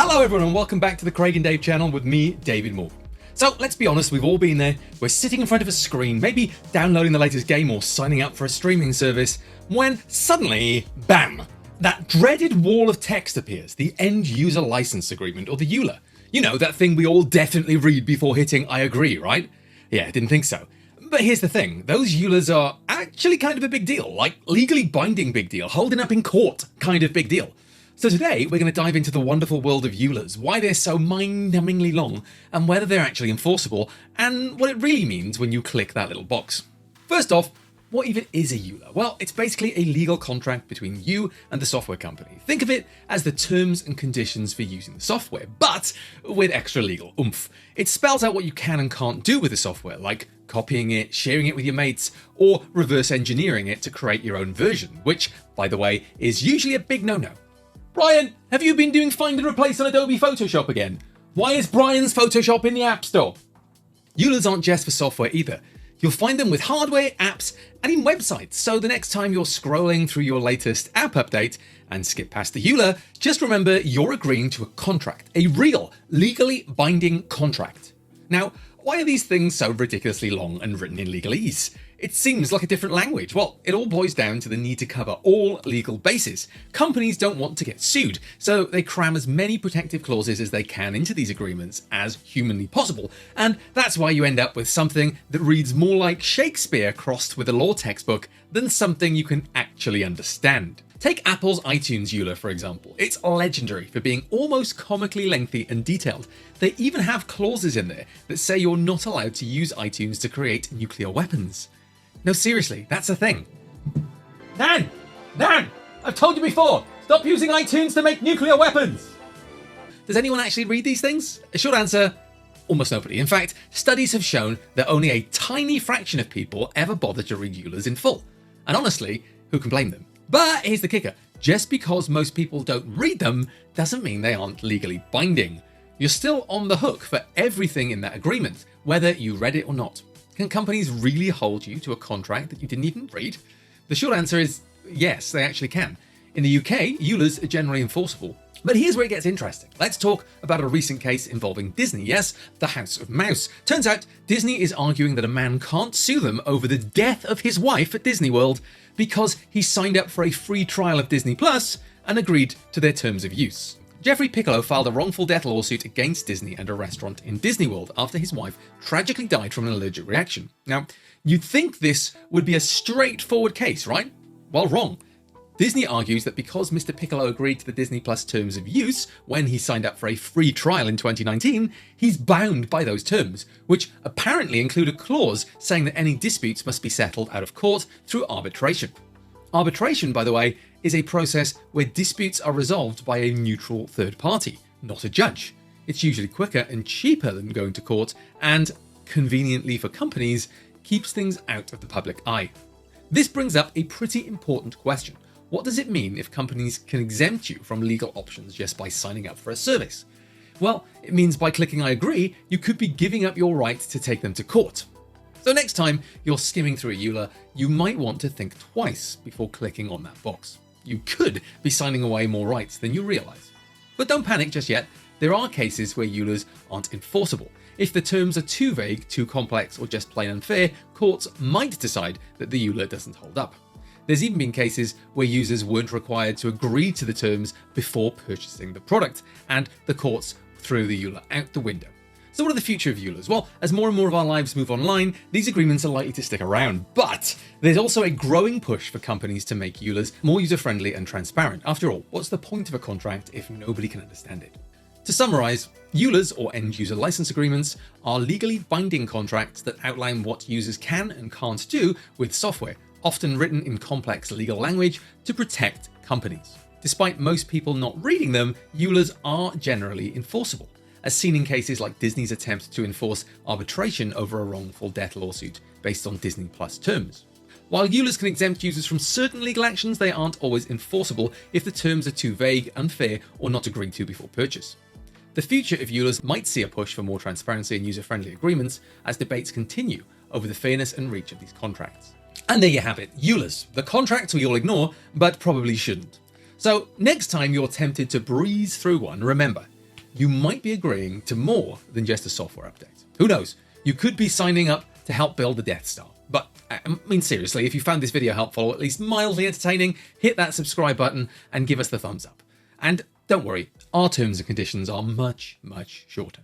Hello everyone and welcome back to the Craig and Dave channel with me, David Moore. So let's be honest, we've all been there. We're sitting in front of a screen, maybe downloading the latest game or signing up for a streaming service, when suddenly, bam, that dreaded wall of text appears, the end user license agreement, or the EULA. You know, that thing we all definitely read before hitting I agree, right? Yeah, didn't think so. But here's the thing, those EULAs are actually kind of a big deal, like legally binding big deal, holding up in court kind of big deal. So today we're going to dive into the wonderful world of EULAs, why they're so mind-numbingly long, and whether they're actually enforceable, and what it really means when you click that little box. First off, what even is a EULA? Well, it's basically a legal contract between you and the software company. Think of it as the terms and conditions for using the software, but with extra legal oomph. It spells out what you can and can't do with the software, like copying it, sharing it with your mates, or reverse engineering it to create your own version, which, by the way, is usually a big no-no. Brian, have you been doing find and replace on Adobe Photoshop again? Why is Brian's Photoshop in the App Store? EULAs aren't just for software either. You'll find them with hardware, apps, and in websites. So the next time you're scrolling through your latest app update and skip past the EULA, just remember you're agreeing to a contract, a real, legally binding contract. Now, why are these things so ridiculously long and written in legalese? It seems like a different language. Well, it all boils down to the need to cover all legal bases. Companies don't want to get sued, so they cram as many protective clauses as they can into these agreements as humanly possible. And that's why you end up with something that reads more like Shakespeare crossed with a law textbook than something you can actually understand. Take Apple's iTunes EULA, for example. It's legendary for being almost comically lengthy and detailed. They even have clauses in there that say you're not allowed to use iTunes to create nuclear weapons. No, seriously, that's a thing. Nan! I've told you before, stop using iTunes to make nuclear weapons! Does anyone actually read these things? A short answer, almost nobody. In fact, studies have shown that only a tiny fraction of people ever bother to read EULAs in full. And honestly, who can blame them? But here's the kicker. Just because most people don't read them doesn't mean they aren't legally binding. You're still on the hook for everything in that agreement, whether you read it or not. Can companies really hold you to a contract that you didn't even read? The short answer is yes, they actually can. In the UK, EULAs are generally enforceable. But here's where it gets interesting. Let's talk about a recent case involving Disney. Yes, the House of Mouse. Turns out Disney is arguing that a man can't sue them over the death of his wife at Disney World because he signed up for a free trial of Disney Plus and agreed to their terms of use. Jeffrey Piccolo filed a wrongful death lawsuit against Disney and a restaurant in Disney World after his wife tragically died from an allergic reaction. Now, you'd think this would be a straightforward case, right? Well, wrong. Disney argues that because Mr. Piccolo agreed to the Disney Plus terms of use when he signed up for a free trial in 2019, he's bound by those terms, which apparently include a clause saying that any disputes must be settled out of court through arbitration. Arbitration, by the way, is a process where disputes are resolved by a neutral third party, not a judge. It's usually quicker and cheaper than going to court, and, conveniently for companies, keeps things out of the public eye. This brings up a pretty important question. What does it mean if companies can exempt you from legal options just by signing up for a service? Well, it means by clicking I agree, you could be giving up your right to take them to court. So next time you're skimming through a EULA, you might want to think twice before clicking on that box. You could be signing away more rights than you realise. But don't panic just yet. There are cases where EULAs aren't enforceable. If the terms are too vague, too complex, or just plain unfair, courts might decide that the EULA doesn't hold up. There's even been cases where users weren't required to agree to the terms before purchasing the product, and the courts threw the EULA out the window. So what are the future of EULAs? Well, as more and more of our lives move online, these agreements are likely to stick around, but there's also a growing push for companies to make EULAs more user-friendly and transparent. After all, what's the point of a contract if nobody can understand it? To summarize, EULAs, or end-user license agreements, are legally binding contracts that outline what users can and can't do with software, often written in complex legal language to protect companies. Despite most people not reading them, EULAs are generally enforceable, as seen in cases like Disney's attempt to enforce arbitration over a wrongful death lawsuit based on Disney Plus terms. While EULAs can exempt users from certain legal actions, they aren't always enforceable if the terms are too vague, unfair, or not agreed to before purchase. The future of EULAs might see a push for more transparency and user-friendly agreements as debates continue over the fairness and reach of these contracts. And there you have it, EULAs, the contracts we all ignore, but probably shouldn't. So next time you're tempted to breeze through one, remember, you might be agreeing to more than just a software update. Who knows? You could be signing up to help build the Death Star. But, I mean, seriously, if you found this video helpful or at least mildly entertaining, hit that subscribe button and give us the thumbs up. And don't worry, our terms and conditions are much, much shorter.